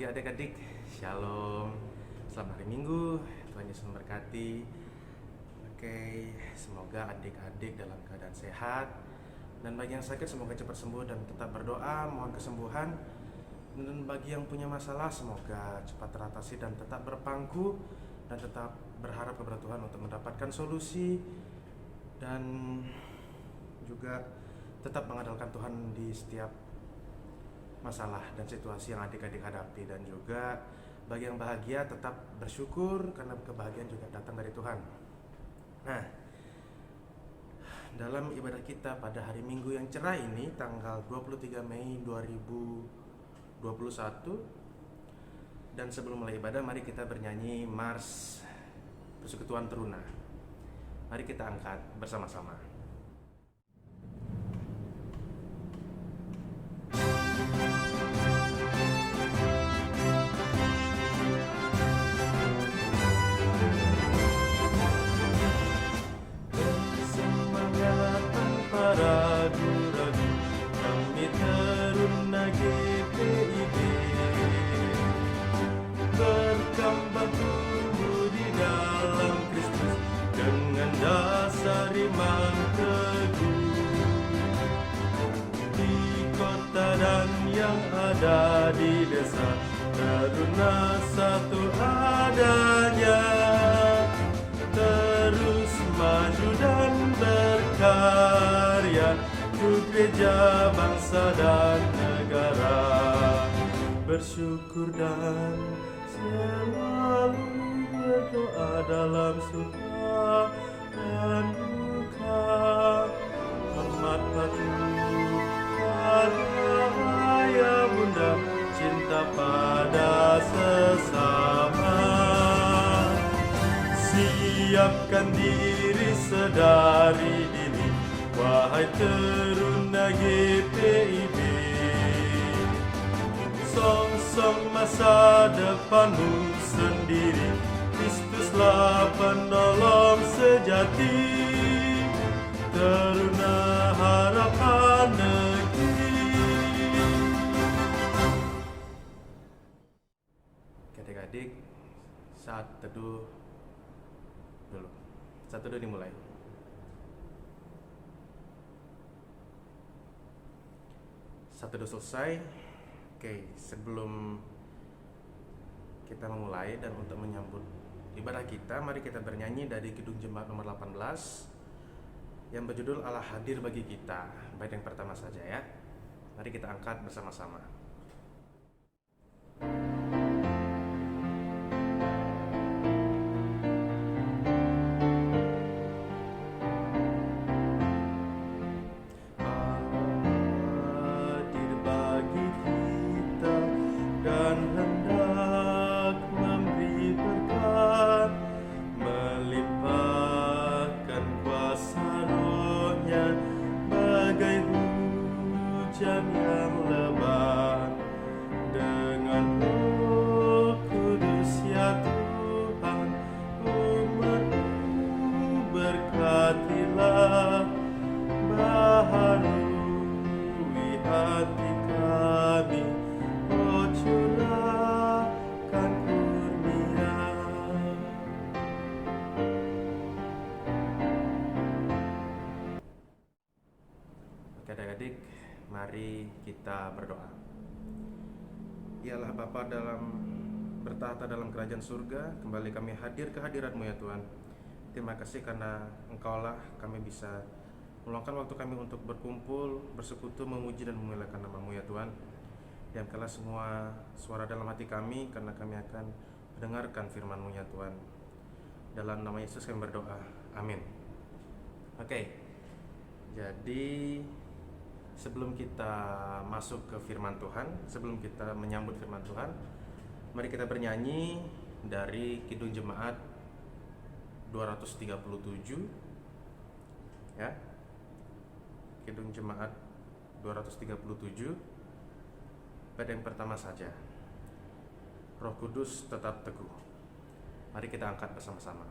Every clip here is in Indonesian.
pagi adik-adik, Shalom. Selamat hari Minggu, Tuhan Yesus memberkati. Oke, semoga adik-adik dalam keadaan sehat. Dan bagi yang sakit semoga cepat sembuh dan tetap berdoa, mohon kesembuhan. Dan bagi yang punya masalah semoga cepat teratasi dan tetap berpangku dan tetap berharap kepada Tuhan untuk mendapatkan solusi. Dan juga tetap mengandalkan Tuhan di setiap masalah dan situasi yang adik-adik hadapi. Dan juga bagi yang bahagia tetap bersyukur karena kebahagiaan juga datang dari Tuhan. Nah, dalam ibadah kita pada hari Minggu yang cerah ini, tanggal 23 Mei 2021, dan sebelum mulai ibadah mari kita bernyanyi Mars Persekutuan Teruna. Mari kita angkat bersama-sama. Ragu-ragu kami teruna GPIB, berkembang tumbuh di dalam Kristus dengan dasar iman teguh. Di kota dan yang ada di desa, teruna satu adanya, terus maju dan berkarya untuk gereja, bangsa dan negara. Bersyukur dan selalu berdoa dalam suka dan duka. Hormat patuh pada ayah bunda, cinta pada sesama. Siapkan diri sedari dini, wahai teruna GPIB. Song-song masa depanmu sendiri, Kristuslah penolong sejati. Teruna harapan negeri. Adik-adik, saat teduh dulu. Saat teduh dimulai. Saat teduh selesai. Oke, sebelum kita memulai dan untuk menyambut ibadah kita, mari kita bernyanyi dari Kidung Jemaat nomor 18 yang berjudul Allah Hadir Bagi Kita. Bait yang pertama saja ya. Mari kita angkat bersama-sama. Adik-adik, mari kita berdoa. Ya Allah Bapa bertahta dalam kerajaan surga, kembali kami hadir ke hadirat-Mu ya Tuhan. Terima kasih karena Engkaulah kami bisa meluangkan waktu kami untuk berkumpul, bersekutu, memuji dan memuliakan nama-Mu ya Tuhan. Diamkanlah semua suara dalam hati kami, karena kami akan mendengarkan firman-Mu ya Tuhan. Dalam nama Yesus kami berdoa, amin. Oke, jadi sebelum kita masuk ke firman Tuhan, sebelum kita menyambut firman Tuhan, mari kita bernyanyi dari Kidung Jemaat 237 ya. Kidung Jemaat 237, bait yang pertama saja. Roh Kudus tetap teguh. Mari kita angkat bersama-sama.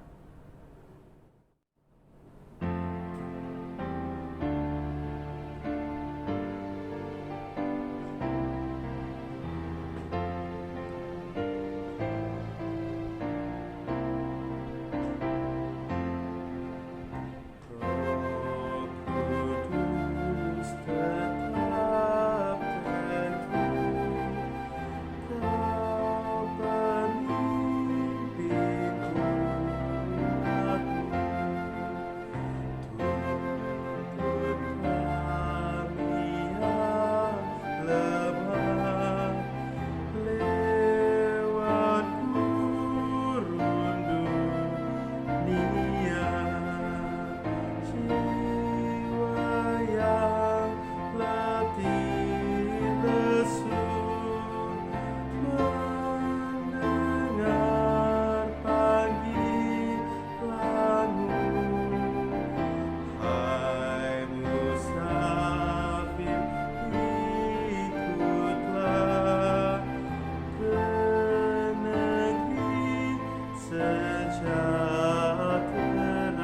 tenang.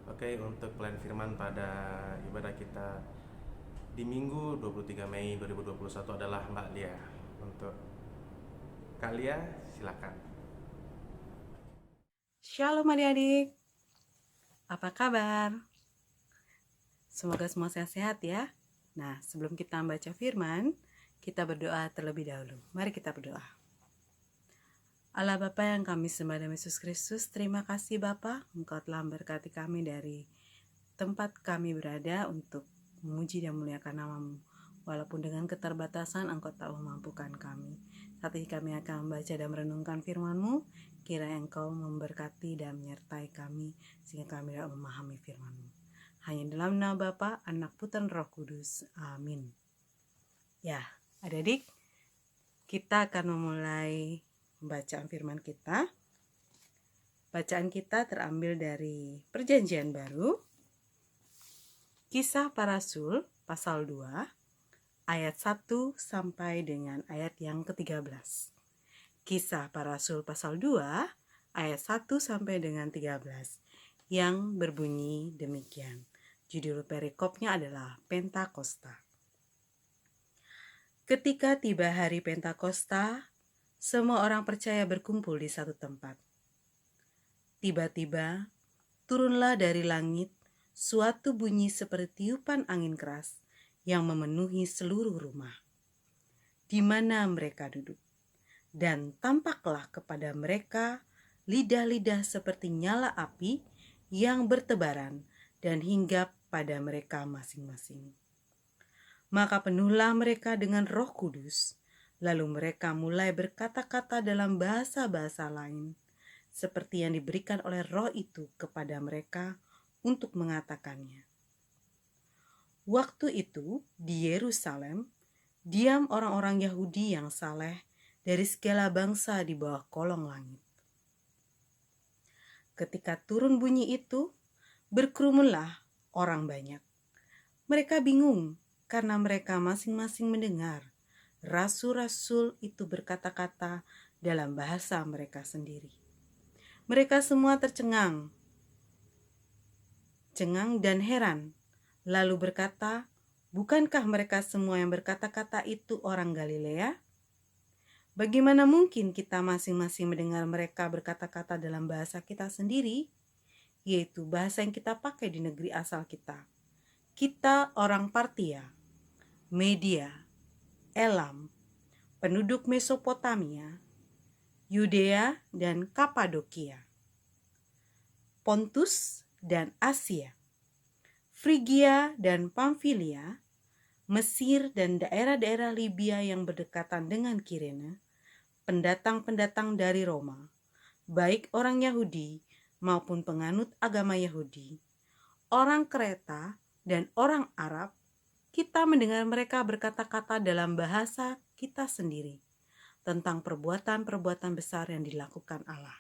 Oke, untuk pelayan firman pada ibadah kita di Minggu 23 Mei 2021 adalah Mbak Lia. Untuk Kak Lia, silakan. Shalom adik-adik, apa kabar? Semoga semua sehat-sehat ya. Nah, sebelum kita membaca firman, kita berdoa terlebih dahulu. Mari kita berdoa. Allah Bapa yang kami sembah dalam Yesus Kristus, terima kasih Bapa, Engkau telah memberkati kami dari tempat kami berada untuk memuji dan memuliakan nama-Mu. Walaupun dengan keterbatasan Engkau tak memampukan kami. Saat ini kami akan membaca dan merenungkan firman-Mu, kiranya Engkau memberkati dan menyertai kami sehingga kami dapat memahami firman-Mu. Hanya dalam nama Bapa, Anak, Putra, dan Roh Kudus. Amin. Ya, adik-adik, kita akan memulai pembacaan firman kita. Bacaan kita terambil dari Perjanjian Baru, Kisah Para Rasul pasal 2, ayat 1 sampai dengan ayat yang ke-13. Kisah Para Rasul pasal 2, ayat 1 sampai dengan 13, yang berbunyi demikian. Judul perikopnya adalah Pentakosta. Ketika tiba hari Pentakosta, semua orang percaya berkumpul di satu tempat. Tiba-tiba, turunlah dari langit suatu bunyi seperti tiupan angin keras yang memenuhi seluruh rumah di mana mereka duduk. Dan tampaklah kepada mereka lidah-lidah seperti nyala api yang bertebaran dan hinggap pada mereka masing-masing. Maka penuhlah mereka dengan Roh Kudus. Lalu mereka mulai berkata-kata dalam bahasa-bahasa lain, seperti yang diberikan oleh Roh itu kepada mereka untuk mengatakannya. Waktu itu di Yerusalem, diam orang-orang Yahudi yang saleh dari segala bangsa di bawah kolong langit. Ketika turun bunyi itu, berkerumunlah orang banyak. Mereka bingung karena mereka masing-masing mendengar rasul-rasul itu berkata-kata dalam bahasa mereka sendiri. Mereka semua tercengang dan heran, lalu berkata, "Bukankah mereka semua yang berkata-kata itu orang Galilea? Bagaimana mungkin kita masing-masing mendengar mereka berkata-kata dalam bahasa kita sendiri, yaitu bahasa yang kita pakai di negeri asal kita? Kita orang Partia, Media, Elam, penduduk Mesopotamia, Yudea dan Kapadokia, Pontus dan Asia, Frigia dan Pamfilia, Mesir dan daerah-daerah Libya yang berdekatan dengan Kirene, pendatang-pendatang dari Roma, baik orang Yahudi maupun penganut agama Yahudi, orang Kreta dan orang Arab, kita mendengar mereka berkata-kata dalam bahasa kita sendiri tentang perbuatan-perbuatan besar yang dilakukan Allah.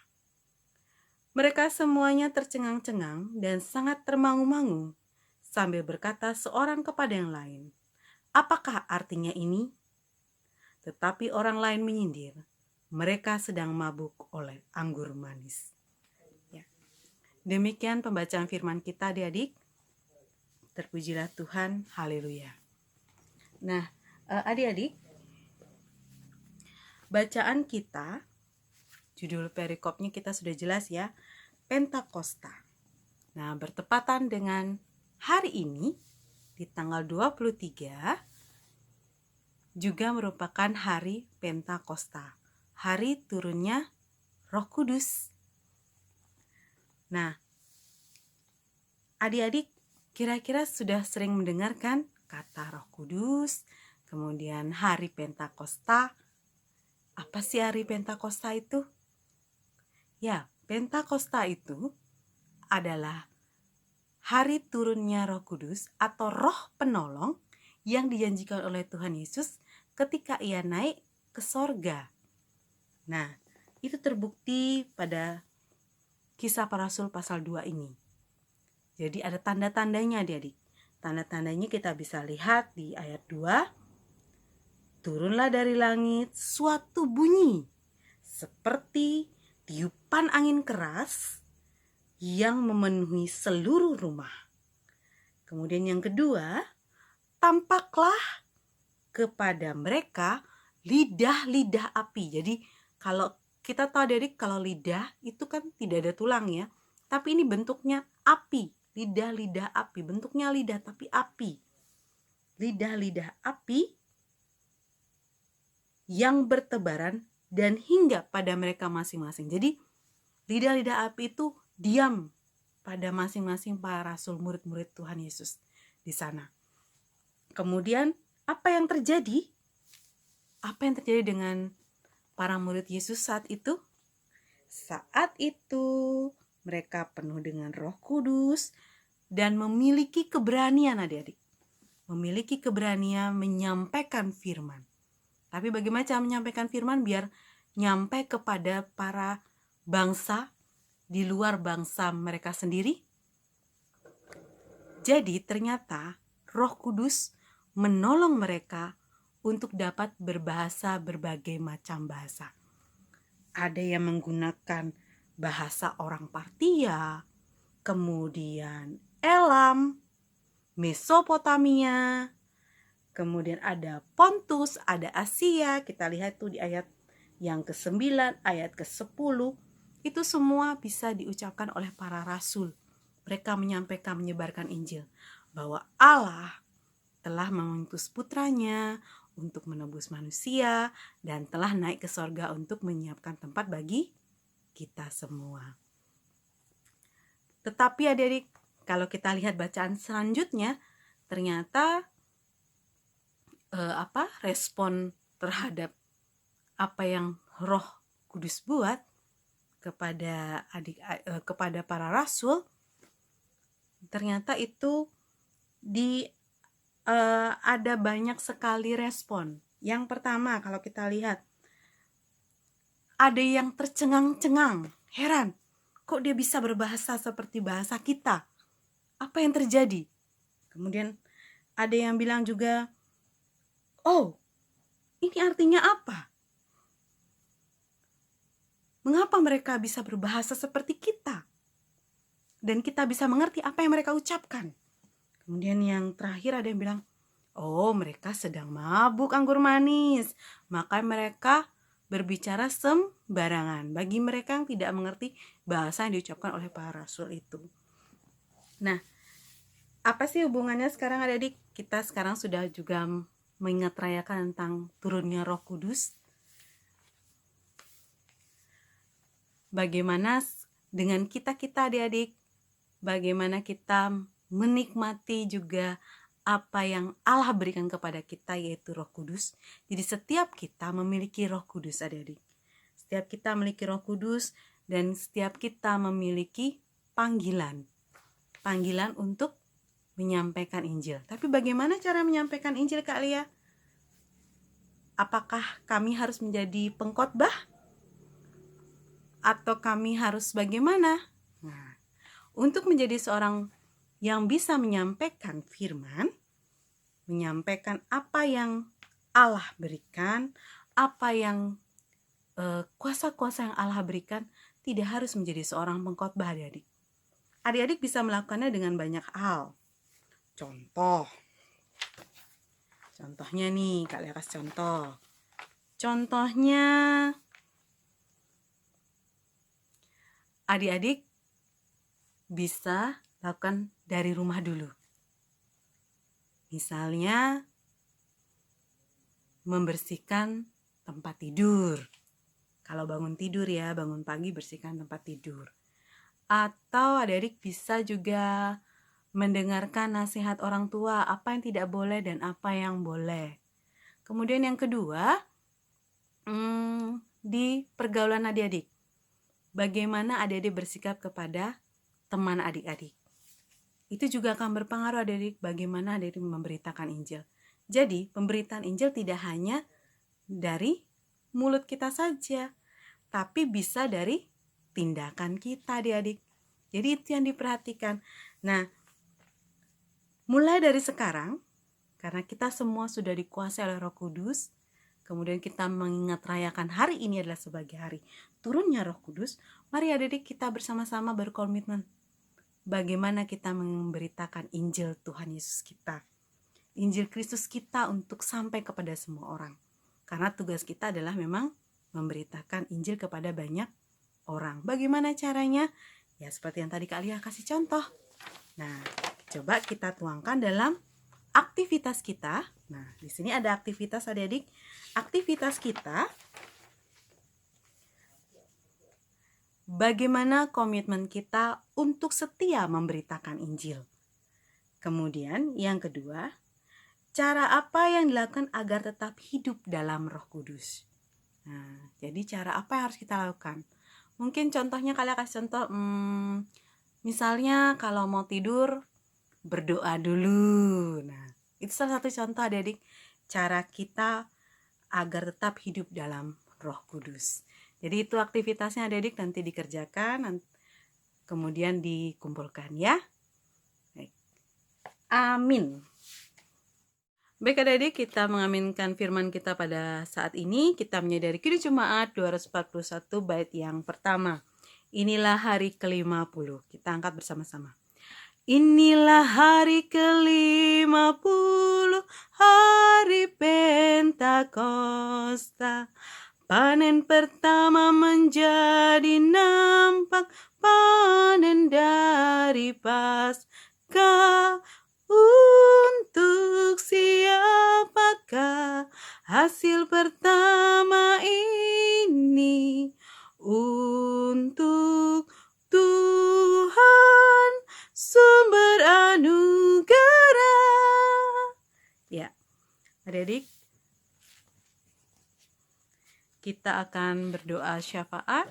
Mereka semuanya tercengang-cengang dan sangat termangu-mangu sambil berkata seorang kepada yang lain, "Apakah artinya ini?" Tetapi orang lain menyindir, mereka sedang mabuk oleh anggur manis. Ya. Demikian pembacaan firman kita, adik-adik. Terpujilah Tuhan, haleluya. Nah, adik-adik, bacaan kita, judul perikopnya kita sudah jelas ya, Pentakosta. Nah, bertepatan dengan hari ini, di tanggal 23, juga merupakan hari Pentakosta, hari turunnya Roh Kudus. Nah, adik-adik kira-kira sudah sering mendengarkan kata Roh Kudus, kemudian hari Pentakosta. Apa sih hari Pentakosta itu? Ya, Pentakosta itu adalah hari turunnya Roh Kudus atau Roh Penolong yang dijanjikan oleh Tuhan Yesus ketika ia naik ke sorga. Nah, Itu terbukti pada Kisah Para Rasul pasal 2 ini. Jadi ada tanda-tandanya adik-adik. Tanda-tandanya kita bisa lihat di ayat 2. Turunlah dari langit suatu bunyi seperti tiupan angin keras yang memenuhi seluruh rumah. Kemudian yang kedua, tampaklah kepada mereka lidah-lidah api. Jadi kalau kita tahu adik, kalau lidah itu kan tidak ada tulang ya, tapi ini bentuknya api, lidah-lidah api, bentuknya lidah tapi api. Lidah-lidah api yang bertebaran dan hingga pada mereka masing-masing. Jadi lidah-lidah api itu diam pada masing-masing para rasul, murid-murid Tuhan Yesus di sana. Kemudian apa yang terjadi? Apa yang terjadi dengan para murid Yesus saat itu? Saat itu mereka penuh dengan Roh Kudus dan memiliki keberanian adik-adik. Memiliki keberanian menyampaikan firman. Tapi bagaimana cara menyampaikan firman biar nyampe kepada para bangsa di luar bangsa mereka sendiri? Jadi ternyata Roh Kudus menolong mereka untuk dapat berbahasa berbagai macam bahasa. Ada yang menggunakan bahasa orang Partia, kemudian Elam, Mesopotamia, kemudian ada Pontus, ada Asia. Kita lihat tuh di ayat yang ke-9, ayat ke-10. Itu semua bisa diucapkan oleh para rasul. Mereka menyampaikan, menyebarkan Injil. Bahwa Allah telah mengutus putranya untuk menebus manusia dan telah naik ke sorga untuk menyiapkan tempat bagi kita semua. Tetapi adik-adik, kalau kita lihat bacaan selanjutnya, ternyata respon terhadap apa yang Roh Kudus buat kepada kepada para rasul, ternyata itu ada banyak sekali respon. Yang pertama, kalau kita lihat, ada yang tercengang-cengang, heran, kok dia bisa berbahasa seperti bahasa kita? Apa yang terjadi? Kemudian ada yang bilang juga, oh, ini artinya apa? Mengapa mereka bisa berbahasa seperti kita? Dan kita bisa mengerti apa yang mereka ucapkan. Kemudian yang terakhir ada yang bilang, oh, mereka sedang mabuk anggur manis, maka mereka berbicara sembarangan. Bagi mereka yang tidak mengerti bahasa yang diucapkan oleh para rasul itu. Nah, apa sih hubungannya sekarang adik-adik? Kita sekarang sudah juga mengingat rayakan tentang turunnya Roh Kudus. Bagaimana dengan kita adik-adik? Bagaimana kita menikmati juga apa yang Allah berikan kepada kita, yaitu Roh Kudus. Jadi setiap kita memiliki Roh Kudus adik-adik. Setiap kita memiliki Roh Kudus dan setiap kita memiliki panggilan untuk menyampaikan Injil. Tapi bagaimana cara menyampaikan Injil, Kak Lia? Apakah kami harus menjadi pengkhotbah? Atau kami harus bagaimana? Nah, untuk menjadi seorang yang bisa menyampaikan firman, menyampaikan apa yang Allah berikan, apa yang kuasa-kuasa yang Allah berikan, tidak harus menjadi seorang pengkhotbah adik-adik. Adik-adik bisa melakukannya dengan banyak hal. Contohnya nih, Kak Lia kasih contoh. Contohnya, adik-adik bisa lakukan dari rumah dulu. Misalnya, membersihkan tempat tidur. Kalau bangun tidur ya, bangun pagi bersihkan tempat tidur. Atau adik-adik bisa juga mendengarkan nasihat orang tua, apa yang tidak boleh dan apa yang boleh. Kemudian yang kedua, di pergaulan adik-adik. Bagaimana adik-adik bersikap kepada teman adik-adik. Itu juga akan berpengaruh adik-adik bagaimana adik-adik memberitakan Injil. Jadi pemberitaan Injil tidak hanya dari mulut kita saja. tapi bisa dari tindakan kita, adik-adik. Jadi itu yang diperhatikan. Nah, mulai dari sekarang, karena kita semua sudah dikuasai oleh Roh Kudus, kemudian kita mengingat rayakan hari ini adalah sebagai hari turunnya Roh Kudus, mari adik-adik kita bersama-sama berkomitmen bagaimana kita memberitakan Injil Tuhan Yesus kita, Injil Kristus kita untuk sampai kepada semua orang. Karena tugas kita adalah memang memberitakan Injil kepada banyak orang. Bagaimana caranya? Ya seperti yang tadi Kak Lia kasih contoh. Nah, coba kita tuangkan dalam aktivitas kita. Nah, di sini ada aktivitas adik-adik. Aktivitas kita, bagaimana komitmen kita untuk setia memberitakan Injil. Kemudian yang kedua, cara apa yang dilakukan agar tetap hidup dalam Roh Kudus. Nah, jadi cara apa yang harus kita lakukan? Mungkin contohnya kalian kasih contoh, misalnya kalau mau tidur berdoa dulu. Nah, itu salah satu contoh adik-adik cara kita agar tetap hidup dalam Roh Kudus. Jadi itu aktivitasnya adik-adik, nanti dikerjakan, kemudian dikumpulkan ya. Baik. Amin. Baik adik-adik, kita mengaminkan firman kita pada saat ini. Kita menyadari Kidung Jemaat 241 bait yang pertama. Inilah hari ke-50. Kita angkat bersama-sama. Inilah hari ke-50, hari Pentakosta. Panen pertama menjadi nampak, panen dari Paskah. Untuk siapakah hasil pertama ini? Untuk Tuhan sumber anugerah. Ya, adik-adik, kita akan berdoa syafaat.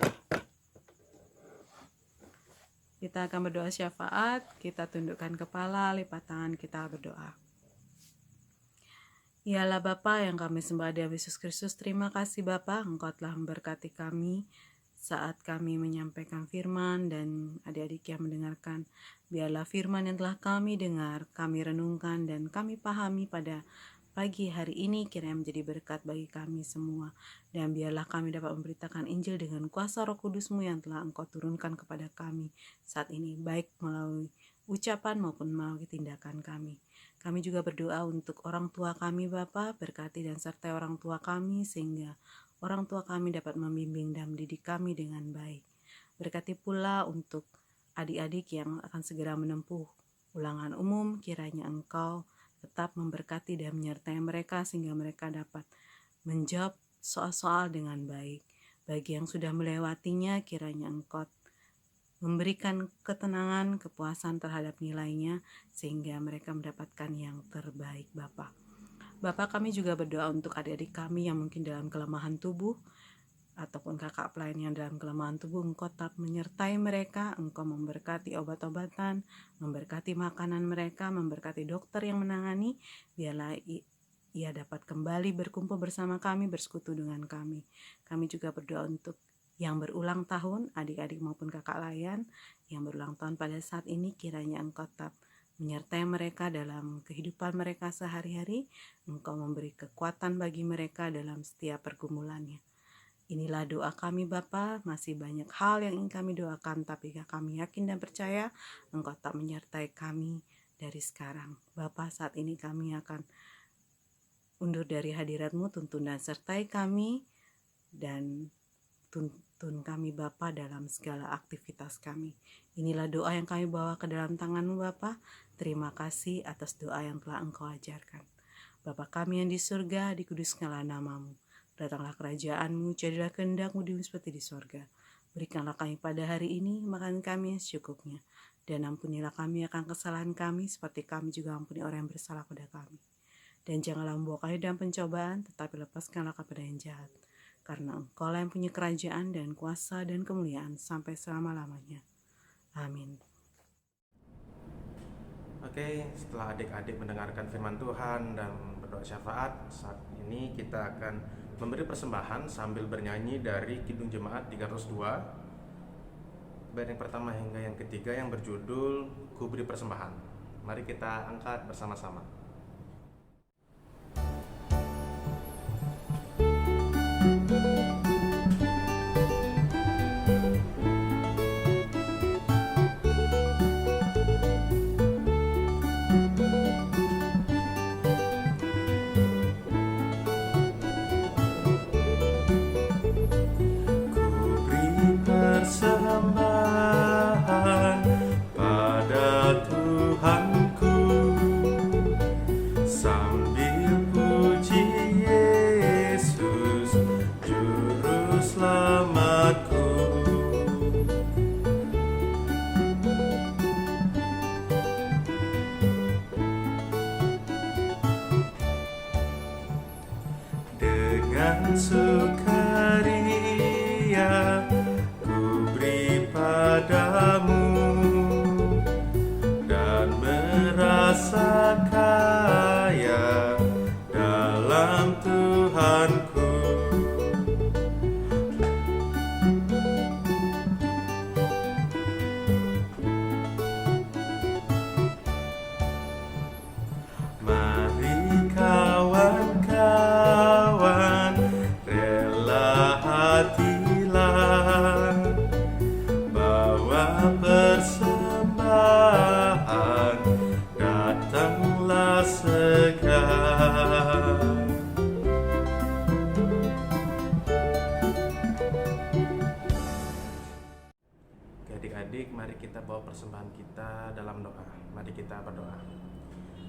Kita akan berdoa syafaat, kita tundukkan kepala, lipat tangan, kita berdoa. Yalah Bapa yang kami sembah di Yesus Kristus, terima kasih Bapa, Engkau telah memberkati kami saat kami menyampaikan firman dan adik-adik yang mendengarkan. Biarlah firman yang telah kami dengar, kami renungkan dan kami pahami pada pagi hari ini kiranya menjadi berkat bagi kami semua. Dan biarlah kami dapat memberitakan Injil dengan kuasa Roh Kudus-Mu yang telah Engkau turunkan kepada kami saat ini, baik melalui ucapan maupun melalui tindakan kami. Kami juga berdoa untuk orang tua kami Bapa, berkati dan sertai orang tua kami sehingga orang tua kami dapat membimbing dan mendidik kami dengan baik. Berkati pula untuk adik-adik yang akan segera menempuh ulangan umum, kiranya Engkau tetap memberkati dan menyertai mereka sehingga mereka dapat menjawab soal-soal dengan baik. Bagi yang sudah melewatinya, kiranya Engkau memberikan ketenangan, kepuasan terhadap nilainya sehingga mereka mendapatkan yang terbaik Bapa. Bapak, kami juga berdoa untuk adik-adik kami yang mungkin dalam kelemahan tubuh ataupun kakak pelayan yang dalam kelemahan tubuh. Engkau tetap menyertai mereka, Engkau memberkati obat-obatan, memberkati makanan mereka, memberkati dokter yang menangani. Biarlah ia dapat kembali berkumpul bersama kami, bersekutu dengan kami. Kami juga berdoa untuk yang berulang tahun, adik-adik maupun kakak layan yang berulang tahun pada saat ini, kiranya Engkau tetap menyertai mereka dalam kehidupan mereka sehari-hari. Engkau memberi kekuatan bagi mereka dalam setiap pergumulannya. Inilah doa kami Bapa, masih banyak hal yang ingin kami doakan, tapi kami yakin dan percaya Engkau tak menyertai kami dari sekarang. Bapa, saat ini kami akan undur dari hadirat-Mu, tuntun dan sertai kami, dan tuntun kami Bapa dalam segala aktivitas kami. Inilah doa yang kami bawa ke dalam tangan-Mu Bapa. Terima kasih atas doa yang telah Engkau ajarkan. Bapa kami yang di surga, dikuduskanlah nama-Mu. Datanglah kerajaan-Mu, jadilah kehendak-Mu di bumi seperti di sorga. Berikanlah kami pada hari ini makan kami yang secukupnya. Dan ampunilah kami akan kesalahan kami, seperti kami juga ampuni orang yang bersalah pada kami. Dan janganlah membawa kami dalam pencobaan, tetapi lepaskanlah kepada yang jahat. Karena Engkau-lah yang punya kerajaan dan kuasa dan kemuliaan sampai selama-lamanya. Amin. Oke, setelah adik-adik mendengarkan firman Tuhan dan berdoa syafaat, saat ini kita akan memberi persembahan sambil bernyanyi dari Kidung Jemaat 302, bait yang pertama hingga yang ketiga yang berjudul Ku Beri Persembahan. Mari kita angkat bersama-sama. Persembahan pada Tuhanku sambil puji Yesus juru selamatku. Dengan sukaria padamu dan merasa kaya dalam Tuhanku. Mari kawan-kawan, rela hatilah persembahan datanglah segera. Adik-adik, mari kita bawa persembahan kita dalam doa. Mari kita berdoa.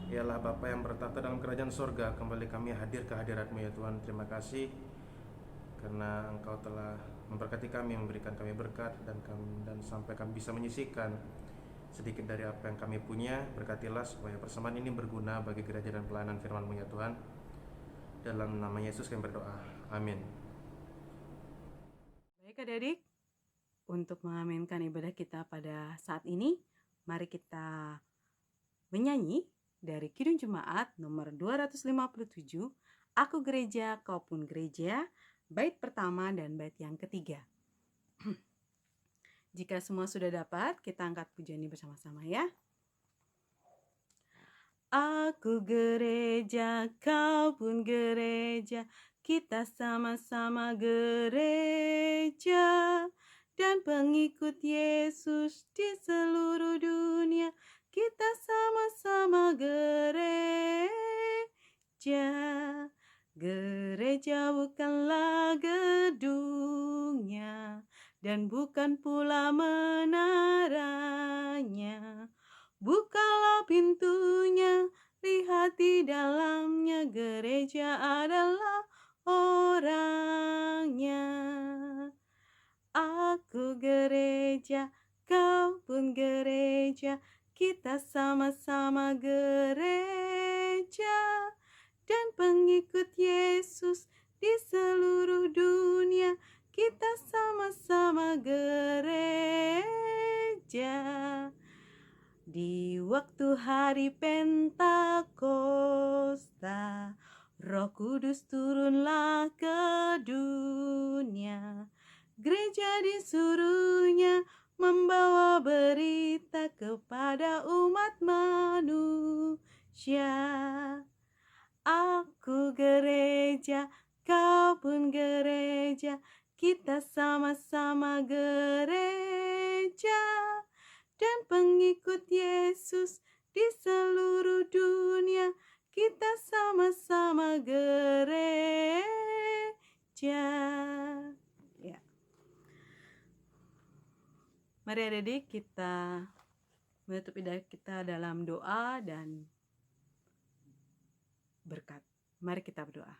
Ya Allah Bapa yang bertata dalam kerajaan surga, kembali kami hadir ke hadirat-Mu ya Tuhan. Terima kasih karena Engkau telah memberkati kami, memberikan kami berkat dan sampai kami bisa menyisihkan sedikit dari apa yang kami punya. Berkatilah supaya persembahan ini berguna bagi gereja dan pelayanan firman-Mu ya Tuhan. Dalam nama Yesus kami berdoa, amin. Baik adik-adik, untuk mengaminkan ibadah kita pada saat ini, mari kita menyanyi dari Kidung Jemaat nomor 257, Aku Gereja, Kau Pun Gereja, bait pertama dan bait yang ketiga. Jika semua sudah dapat, kita angkat pujian ini bersama-sama ya. Aku gereja, kau pun gereja, kita sama-sama gereja, dan pengikut Yesus di seluruh dunia, kita sama-sama gereja. Gereja bukanlah gedungnya, dan bukan pula menaranya. Bukalah pintunya, lihat di dalamnya, gereja adalah orangnya. Aku gereja, kau pun gereja, kita sama-sama gereja, dan pengikut Yesus di seluruh dunia, kita sama-sama gereja. Di waktu hari Pentakosta, Roh Kudus turunlah ke dunia. Gereja disuruhnya membawa berita kepada umat manusia. Aku gereja, kau pun gereja, kita sama-sama gereja, dan pengikut Yesus di seluruh dunia, kita sama-sama gereja. Ya. Mari adik-adik kita menutup ibadah kita dalam doa dan berkat. Mari kita berdoa.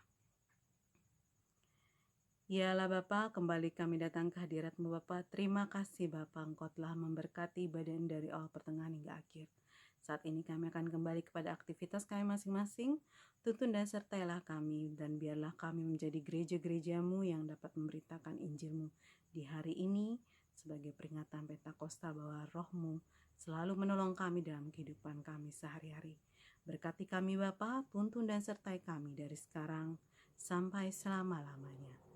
Ya Allah Bapa, kembali kami datang ke hadirat-Mu Bapa. Terima kasih Bapa, Engkau telah memberkati ibadah dari awal pertengahan hingga akhir. Saat ini kami akan kembali kepada aktivitas kami masing-masing. Tuntun dan sertailah kami, dan biarlah kami menjadi gereja-gereja-Mu yang dapat memberitakan Injil-Mu di hari ini sebagai peringatan Pentakosta, bahwa Roh-Mu selalu menolong kami dalam kehidupan kami sehari-hari. Berkati kami Bapa, tuntun dan sertai kami dari sekarang sampai selama-lamanya.